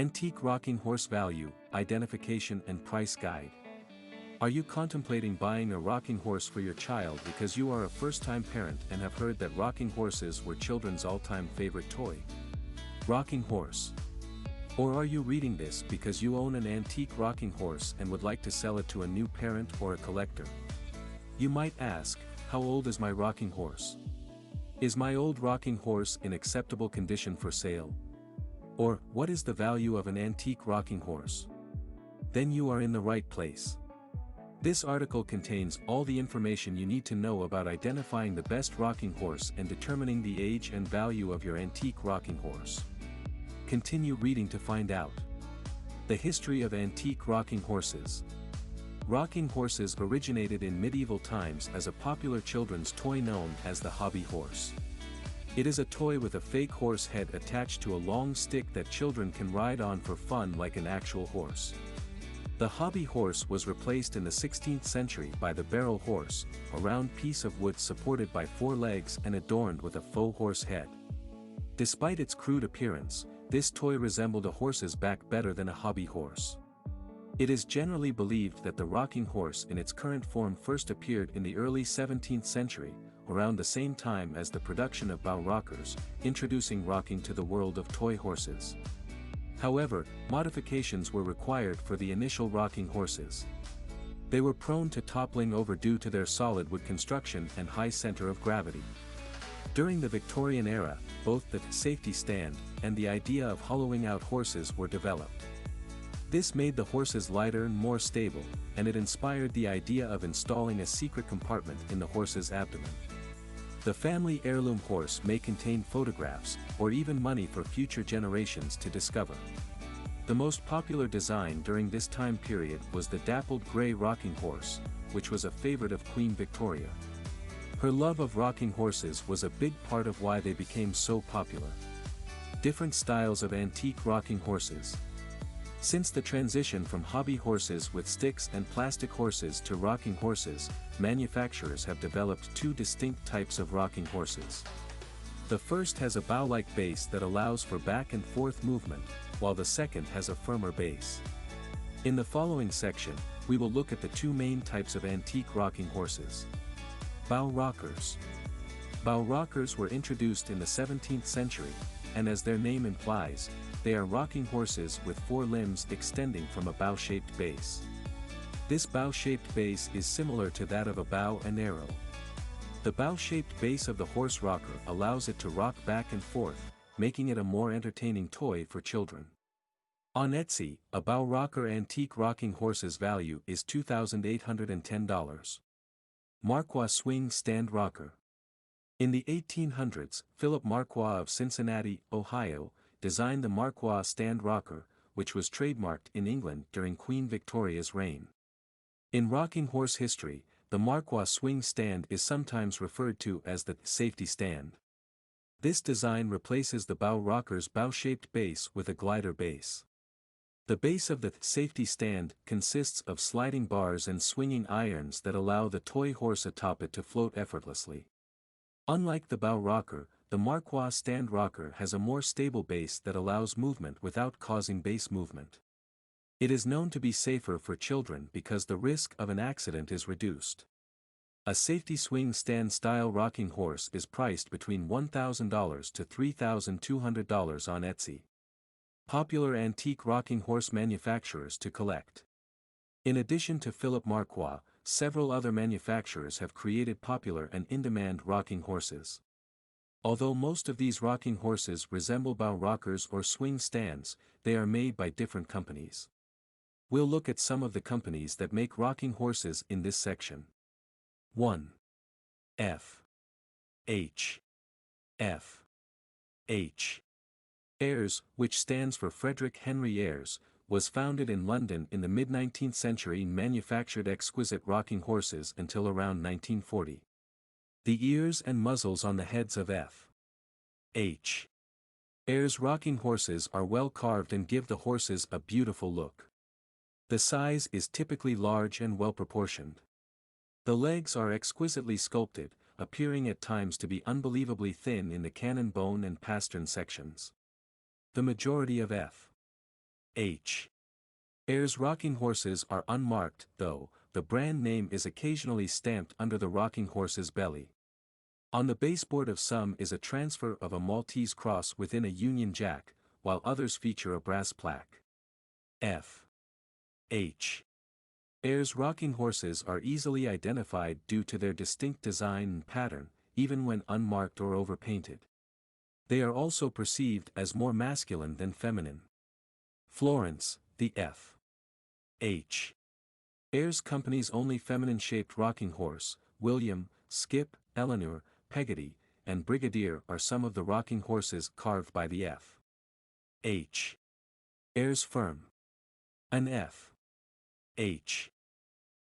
Antique rocking horse value, identification and price guide. Are you contemplating buying a rocking horse for your child because you are a first-time parent and have heard that rocking horses were children's all-time favorite toy? Rocking horse. Or are you reading this because you own an antique rocking horse and would like to sell it to a new parent or a collector? You might ask, how old is my rocking horse? Is my old rocking horse in acceptable condition for sale? Or, what is the value of an antique rocking horse? Then you are in the right place. This article contains all the information you need to know about identifying the best rocking horse and determining the age and value of your antique rocking horse. Continue reading to find out. The history of antique rocking horses. Rocking horses originated in medieval times as a popular children's toy known as the hobby horse. It is a toy with a fake horse head attached to a long stick that children can ride on for fun like an actual horse. The hobby horse was replaced in the 16th century by the barrel horse, a round piece of wood supported by 4 legs and adorned with a faux horse head. Despite its crude appearance, this toy resembled a horse's back better than a hobby horse. It is generally believed that the rocking horse in its current form first appeared in the early 17th century, around the same time as the production of bow rockers, introducing rocking to the world of toy horses. However, modifications were required for the initial rocking horses. They were prone to toppling over due to their solid wood construction and high center of gravity. During the Victorian era, both the safety stand and the idea of hollowing out horses were developed. This made the horses lighter and more stable, and it inspired the idea of installing a secret compartment in the horse's abdomen. The family heirloom horse may contain photographs, or even money for future generations to discover. The most popular design during this time period was the dappled grey rocking horse, which was a favorite of Queen Victoria. Her love of rocking horses was a big part of why they became so popular. Different styles of antique rocking horses. Since the transition from hobby horses with sticks and plastic horses to rocking horses, manufacturers have developed 2 distinct types of rocking horses. The first has a bow-like base that allows for back and forth movement, while the second has a firmer base. In the following section, we will look at the 2 main types of antique rocking horses. Bow rockers. Bow rockers were introduced in the 17th century, and as their name implies, they are rocking horses with 4 limbs extending from a bow-shaped base. This bow-shaped base is similar to that of a bow and arrow. The bow-shaped base of the horse rocker allows it to rock back and forth, making it a more entertaining toy for children. On Etsy, a bow rocker antique rocking horse's value is $2,810. Marquis Swing Stand Rocker. In the 1800s, Philip Marquis of Cincinnati, Ohio, designed the Marquis Stand Rocker, which was trademarked in England during Queen Victoria's reign. In rocking horse history, the Marquis Swing Stand is sometimes referred to as the safety stand. This design replaces the bow rocker's bow-shaped base with a glider base. The base of the safety stand consists of sliding bars and swinging irons that allow the toy horse atop it to float effortlessly. Unlike the bow rocker, the Marquis Stand Rocker has a more stable base that allows movement without causing base movement. It is known to be safer for children because the risk of an accident is reduced. A safety swing stand style rocking horse is priced between $1,000 to $3,200 on Etsy. Popular antique rocking horse manufacturers to collect. In addition to Philip Marquis, several other manufacturers have created popular and in-demand rocking horses. Although most of these rocking horses resemble bow rockers or swing stands, they are made by different companies. We'll look at some of the companies that make rocking horses in this section. 1. F. H. F. H. Ayres, which stands for Frederick Henry Ayres, was founded in London in the mid-19th century and manufactured exquisite rocking horses until around 1940. The ears and muzzles on the heads of F. H. Ayres rocking horses are well carved and give the horses a beautiful look. The size is typically large and well proportioned. The legs are exquisitely sculpted, appearing at times to be unbelievably thin in the cannon bone and pastern sections. The majority of F. H. Ayers rocking horses are unmarked, though the brand name is occasionally stamped under the rocking horse's belly. On the baseboard of some is a transfer of a Maltese cross within a Union Jack, while others feature a brass plaque. F. H. Ayers rocking horses are easily identified due to their distinct design and pattern, even when unmarked or overpainted. They are also perceived as more masculine than feminine. Florence, the F. H. Ayers Company's only feminine-shaped rocking horse, William, Skip, Eleanor, Peggotty, and Brigadier are some of the rocking horses carved by the F. H. Ayers firm. An F. H.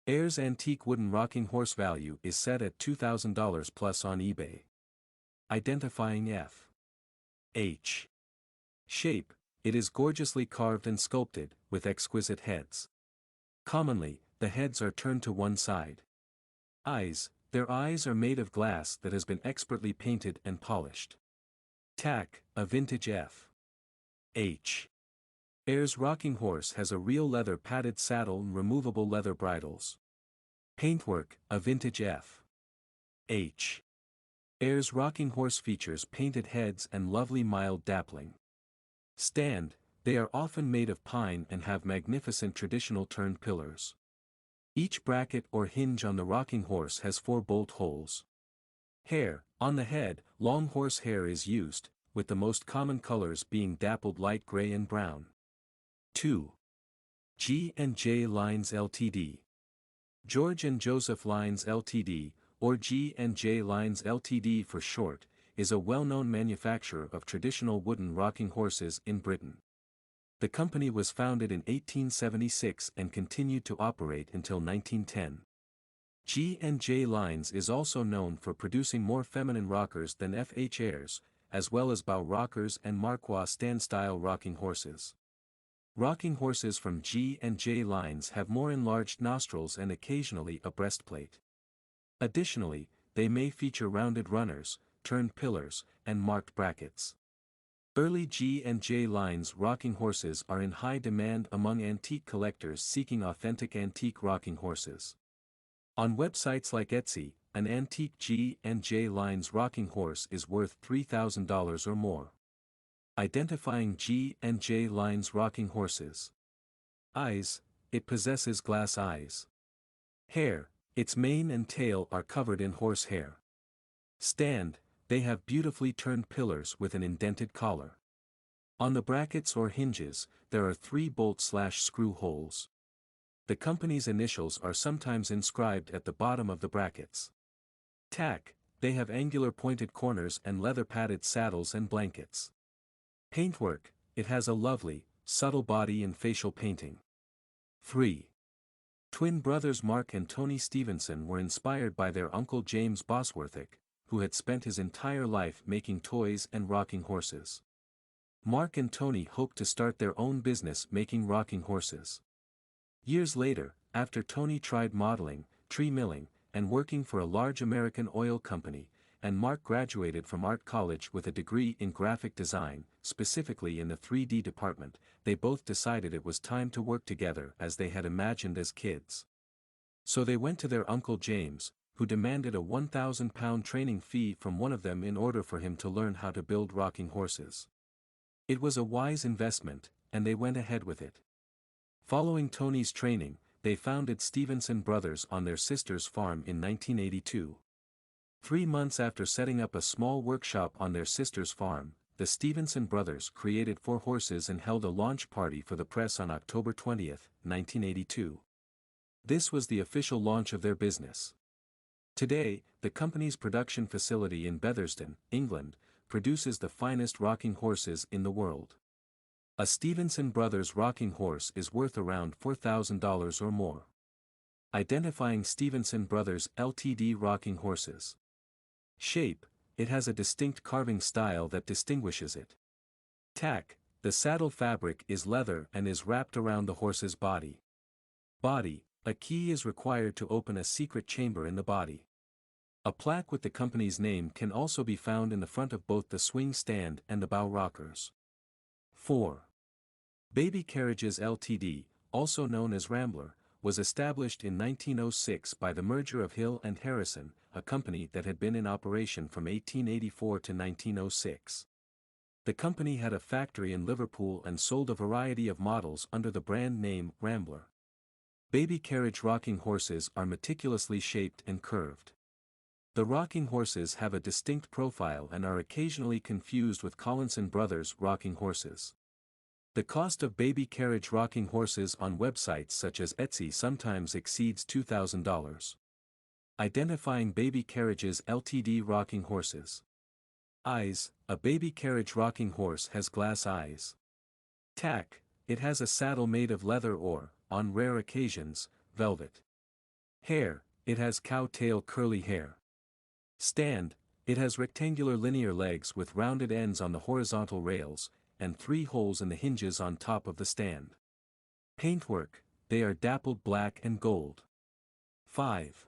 Ayers antique wooden rocking horse value is set at $2,000 plus on eBay. Identifying F. H. Shape, it is gorgeously carved and sculpted, with exquisite heads. Commonly, the heads are turned to one side. Eyes, their eyes are made of glass that has been expertly painted and polished. Tack, a vintage F. H. Ayers rocking horse has a real leather padded saddle and removable leather bridles. Paintwork, a vintage F. H. Ayers rocking horse features painted heads and lovely mild dappling. Stand, they are often made of pine and have magnificent traditional turned pillars. Each bracket or hinge on the rocking horse has 4 bolt holes. Hair, on the head, long horse hair is used, with the most common colors being dappled light gray and brown. 2. G&J Lines Ltd. George and Joseph Lines Ltd., or G&J Lines Ltd for short, is a well-known manufacturer of traditional wooden rocking horses in Britain. The company was founded in 1876 and continued to operate until 1910. G&J Lines is also known for producing more feminine rockers than F.H. Ayers, as well as bow rockers and Marquis stand-style rocking horses. Rocking horses from G&J Lines have more enlarged nostrils and occasionally a breastplate. Additionally, they may feature rounded runners, turned pillars, and marked brackets. Early G&J Lines rocking horses are in high demand among antique collectors seeking authentic antique rocking horses. On websites like Etsy, an antique G&J Lines rocking horse is worth $3,000 or more. Identifying G&J Lines rocking horses. Eyes, it possesses glass eyes. Hair, its mane and tail are covered in horse hair. Stand, they have beautifully turned pillars with an indented collar. On the brackets or hinges, there are 3 bolt/screw holes. The company's initials are sometimes inscribed at the bottom of the brackets. Tack, they have angular pointed corners and leather-padded saddles and blankets. Paintwork, it has a lovely, subtle body and facial painting. 3. Twin brothers Mark and Tony Stevenson were inspired by their uncle James Bosworthick, who had spent his entire life making toys and rocking horses. Mark and Tony hoped to start their own business making rocking horses. Years later, after Tony tried modeling, tree milling, and working for a large American oil company, and Mark graduated from art college with a degree in graphic design, specifically in the 3D department, they both decided it was time to work together as they had imagined as kids. So they went to their uncle James, who demanded a £1,000 training fee from one of them in order for him to learn how to build rocking horses. It was a wise investment, and they went ahead with it. Following Tony's training, they founded Stevenson Brothers on their sister's farm in 1982. 3 months after setting up a small workshop on their sister's farm, the Stevenson brothers created 4 horses and held a launch party for the press on October 20, 1982. This was the official launch of their business. Today, the company's production facility in Betherston, England, produces the finest rocking horses in the world. A Stevenson Brothers rocking horse is worth around $4,000 or more. Identifying Stevenson Brothers Ltd rocking horses. Shape, it has a distinct carving style that distinguishes it. Tack, the saddle fabric is leather and is wrapped around the horse's body. Body, a key is required to open a secret chamber in the body. A plaque with the company's name can also be found in the front of both the swing stand and the bow rockers. 4. Baby Carriages Ltd., also known as Rambler, was established in 1906 by the merger of Hill and Harrison, a company that had been in operation from 1884 to 1906. The company had a factory in Liverpool and sold a variety of models under the brand name Rambler. Baby carriage rocking horses are meticulously shaped and curved. The rocking horses have a distinct profile and are occasionally confused with Collinson Brothers rocking horses. The cost of baby carriage rocking horses on websites such as Etsy sometimes exceeds $2,000. Identifying Baby Carriages Ltd. Rocking Horses. Eyes: a baby carriage rocking horse has glass eyes. Tack: it has a saddle made of leather or, on rare occasions, velvet. Hair: it has cow-tail curly hair. Stand: it has rectangular linear legs with rounded ends on the horizontal rails, and 3 holes in the hinges on top of the stand. Paintwork: they are dappled black and gold. 5.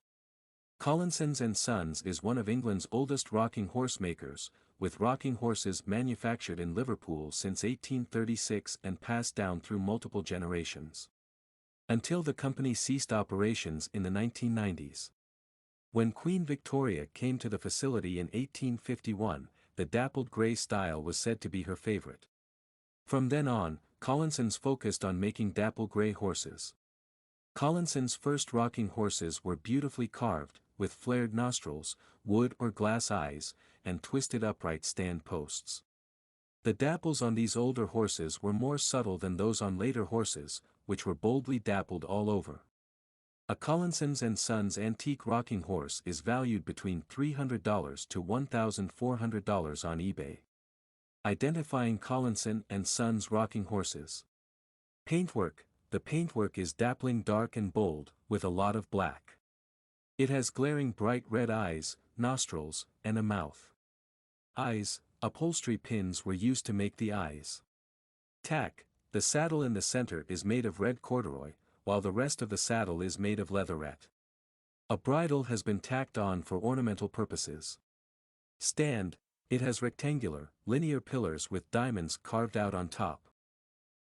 Collinsons and Sons is one of England's oldest rocking horse makers, with rocking horses manufactured in Liverpool since 1836 and passed down through multiple generations. Until the company ceased operations in the 1990s. When Queen Victoria came to the facility in 1851, the dappled grey style was said to be her favourite. From then on, Collinsons focused on making dapple grey horses. Collinson's first rocking horses were beautifully carved, with flared nostrils, wood or glass eyes, and twisted upright stand posts. The dapples on these older horses were more subtle than those on later horses, which were boldly dappled all over. A Collinsons and Sons antique rocking horse is valued between $300 to $1,400 on eBay. Identifying Collinson and Sons rocking horses. Paintwork: the paintwork is dappling dark and bold, with a lot of black. It has glaring bright red eyes, nostrils, and a mouth. Eyes: upholstery pins were used to make the eyes. Tack: the saddle in the center is made of red corduroy, while the rest of the saddle is made of leatherette. A bridle has been tacked on for ornamental purposes. Stand: it has rectangular, linear pillars with diamonds carved out on top.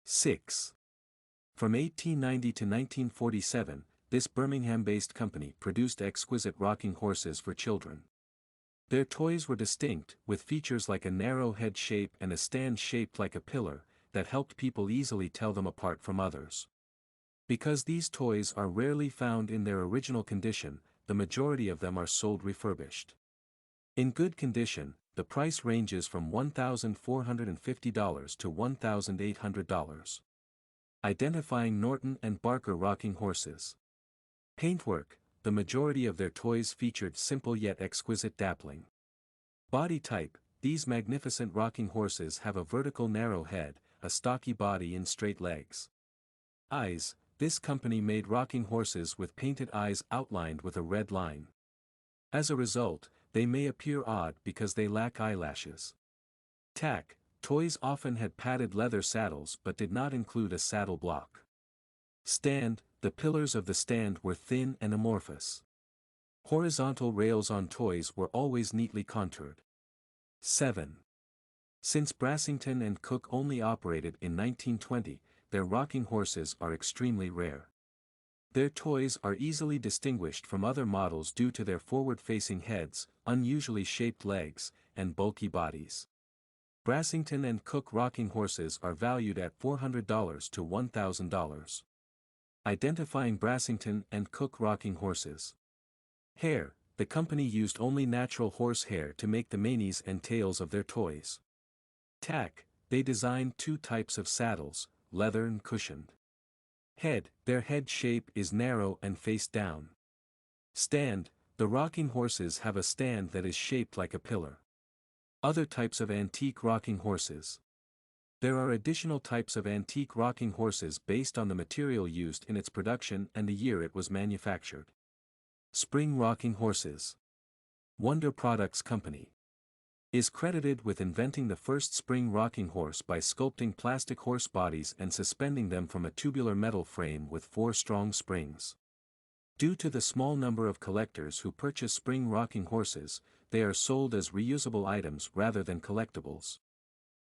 6. From 1890 to 1947, this Birmingham-based company produced exquisite rocking horses for children. Their toys were distinct, with features like a narrow head shape and a stand shaped like a pillar, that helped people easily tell them apart from others. Because these toys are rarely found in their original condition, the majority of them are sold refurbished. In good condition, the price ranges from $1,450 to $1,800. Identifying Norton and Barker rocking horses. Paintwork: the majority of their toys featured simple yet exquisite dappling. Body type: these magnificent rocking horses have a vertical narrow head, a stocky body and straight legs. Eyes: this company made rocking horses with painted eyes outlined with a red line. As a result, they may appear odd because they lack eyelashes. Tack: toys often had padded leather saddles but did not include a saddle block. Stand: the pillars of the stand were thin and amorphous. Horizontal rails on toys were always neatly contoured. 7. Since Brassington and Cook only operated in 1920, their rocking horses are extremely rare. Their toys are easily distinguished from other models due to their forward-facing heads, unusually shaped legs, and bulky bodies. Brassington and Cook rocking horses are valued at $400 to $1,000. Identifying Brassington and Cook rocking horses. Hair: the company used only natural horse hair to make the manes and tails of their toys. Tack: they designed 2 types of saddles, leather and cushioned. Head: their head shape is narrow and face down. Stand: the rocking horses have a stand that is shaped like a pillar. Other types of antique rocking horses. There are additional types of antique rocking horses based on the material used in its production and the year it was manufactured. Spring rocking horses. Wonder Products Company is credited with inventing the first spring rocking horse by sculpting plastic horse bodies and suspending them from a tubular metal frame with 4 strong springs. Due to the small number of collectors who purchase spring rocking horses, they are sold as reusable items rather than collectibles.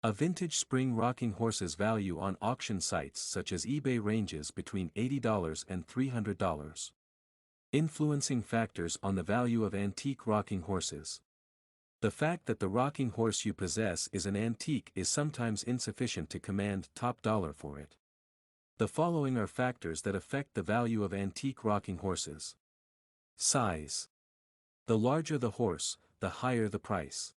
A vintage spring rocking horse's value on auction sites such as eBay ranges between $80 and $300. Influencing factors on the value of antique rocking horses. The fact that the rocking horse you possess is an antique is sometimes insufficient to command top dollar for it. The following are factors that affect the value of antique rocking horses. Size. The larger the horse, the higher the price.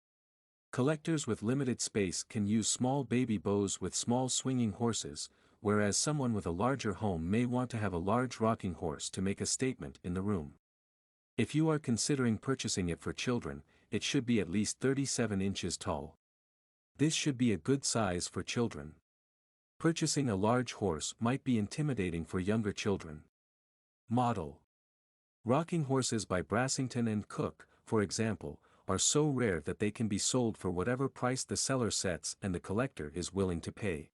Collectors with limited space can use small baby bows with small swinging horses, whereas someone with a larger home may want to have a large rocking horse to make a statement in the room. If you are considering purchasing it for children, it should be at least 37 inches tall. This should be a good size for children. Purchasing a large horse might be intimidating for younger children. Model. Rocking horses by Brassington and Cook, for example, are so rare that they can be sold for whatever price the seller sets and the collector is willing to pay.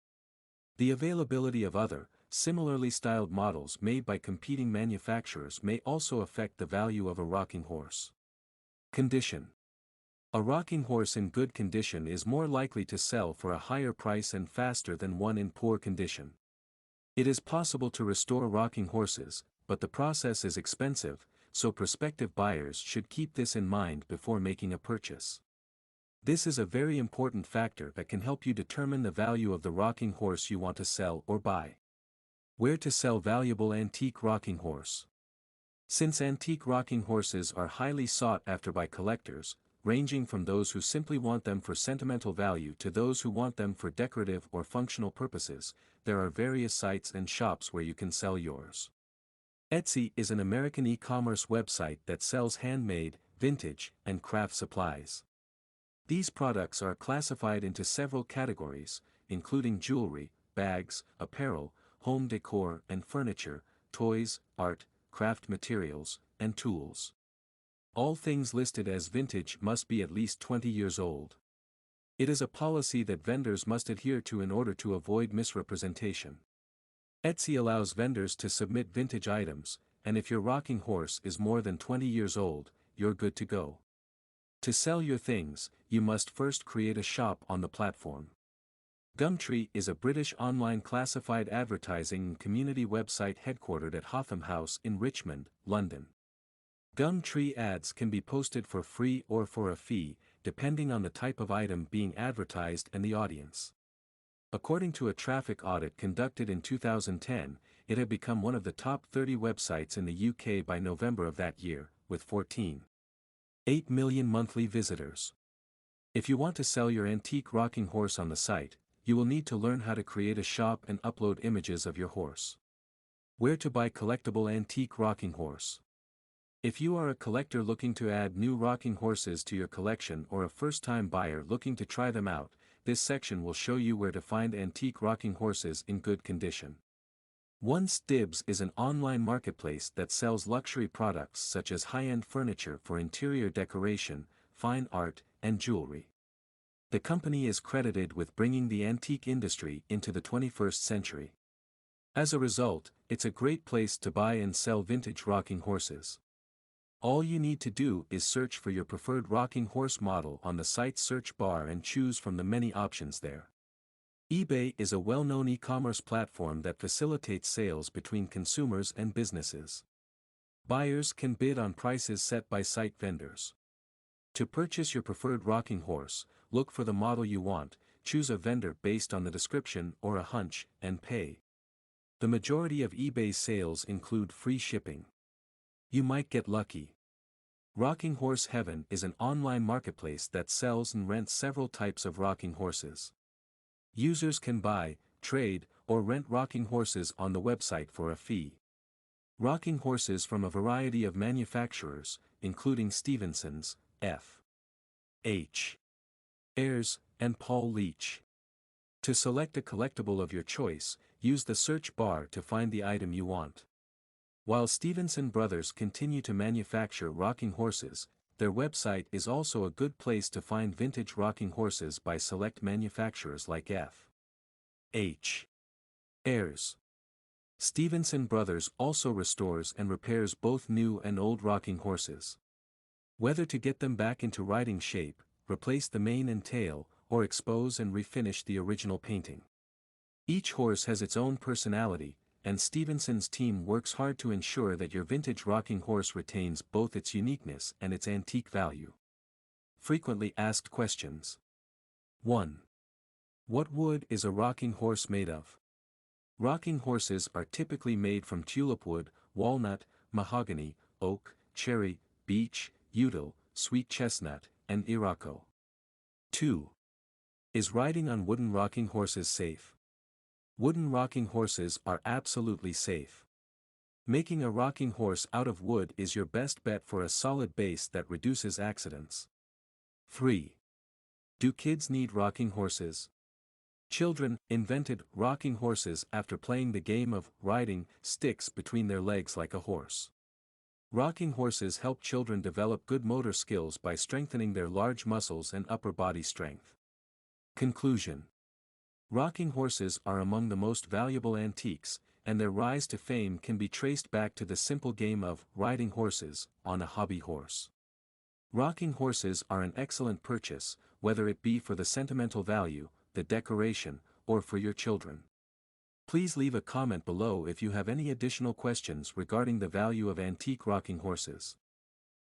The availability of other, similarly styled models made by competing manufacturers may also affect the value of a rocking horse. Condition. A rocking horse in good condition is more likely to sell for a higher price and faster than one in poor condition. It is possible to restore rocking horses, but the process is expensive, so prospective buyers should keep this in mind before making a purchase. This is a very important factor that can help you determine the value of the rocking horse you want to sell or buy. Where to sell valuable antique rocking horse. Since antique rocking horses are highly sought after by collectors, ranging from those who simply want them for sentimental value to those who want them for decorative or functional purposes, there are various sites and shops where you can sell yours. Etsy is an American e-commerce website that sells handmade, vintage, and craft supplies. These products are classified into several categories, including jewelry, bags, apparel, home decor and furniture, toys, art, craft materials, and tools. All things listed as vintage must be at least 20 years old. It is a policy that vendors must adhere to in order to avoid misrepresentation. Etsy allows vendors to submit vintage items, and if your rocking horse is more than 20 years old, you're good to go. To sell your things, you must first create a shop on the platform. Gumtree is a British online classified advertising and community website headquartered at Hotham House in Richmond, London. Gumtree ads can be posted for free or for a fee, depending on the type of item being advertised and the audience. According to a traffic audit conducted in 2010, it had become one of the top 30 websites in the UK by November of that year, with 14.8 million monthly visitors. If you want to sell your antique rocking horse on the site, you will need to learn how to create a shop and upload images of your horse. Where to buy collectible antique rocking horse. If you are a collector looking to add new rocking horses to your collection or a first-time buyer looking to try them out, this section will show you where to find antique rocking horses in good condition. Once Dibs is an online marketplace that sells luxury products such as high-end furniture for interior decoration, fine art, and jewelry. The company is credited with bringing the antique industry into the 21st century. As a result, it's a great place to buy and sell vintage rocking horses. All you need to do is search for your preferred rocking horse model on the site's search bar and choose from the many options there. eBay is a well-known e-commerce platform that facilitates sales between consumers and businesses. Buyers can bid on prices set by site vendors. To purchase your preferred rocking horse, look for the model you want, choose a vendor based on the description or a hunch, and pay. The majority of eBay's sales include free shipping. You might get lucky. Rocking Horse Heaven is an online marketplace that sells and rents several types of rocking horses. Users can buy, trade, or rent rocking horses on the website for a fee. Rocking horses from a variety of manufacturers, including Stevenson's, F.H. Ayres, and Paul Leach. To select a collectible of your choice, use the search bar to find the item you want. While Stevenson Brothers continue to manufacture rocking horses, their website is also a good place to find vintage rocking horses by select manufacturers like F.H. Ayres. Stevenson Brothers also restores and repairs both new and old rocking horses. Whether to get them back into riding shape, replace the mane and tail, or expose and refinish the original painting. Each horse has its own personality, and Stevenson's team works hard to ensure that your vintage rocking horse retains both its uniqueness and its antique value. Frequently asked questions. 1. What wood is a rocking horse made of? Rocking horses are typically made from tulip wood, walnut, mahogany, oak, cherry, beech, yew, sweet chestnut, and iroko. 2. Is riding on wooden rocking horses safe? Wooden rocking horses are absolutely safe. Making a rocking horse out of wood is your best bet for a solid base that reduces accidents. 3. Do kids need rocking horses? Children invented rocking horses after playing the game of riding sticks between their legs like a horse. Rocking horses help children develop good motor skills by strengthening their large muscles and upper body strength. Conclusion. Rocking horses are among the most valuable antiques, and their rise to fame can be traced back to the simple game of riding horses on a hobby horse. Rocking horses are an excellent purchase, whether it be for the sentimental value, the decoration, or for your children. Please leave a comment below if you have any additional questions regarding the value of antique rocking horses.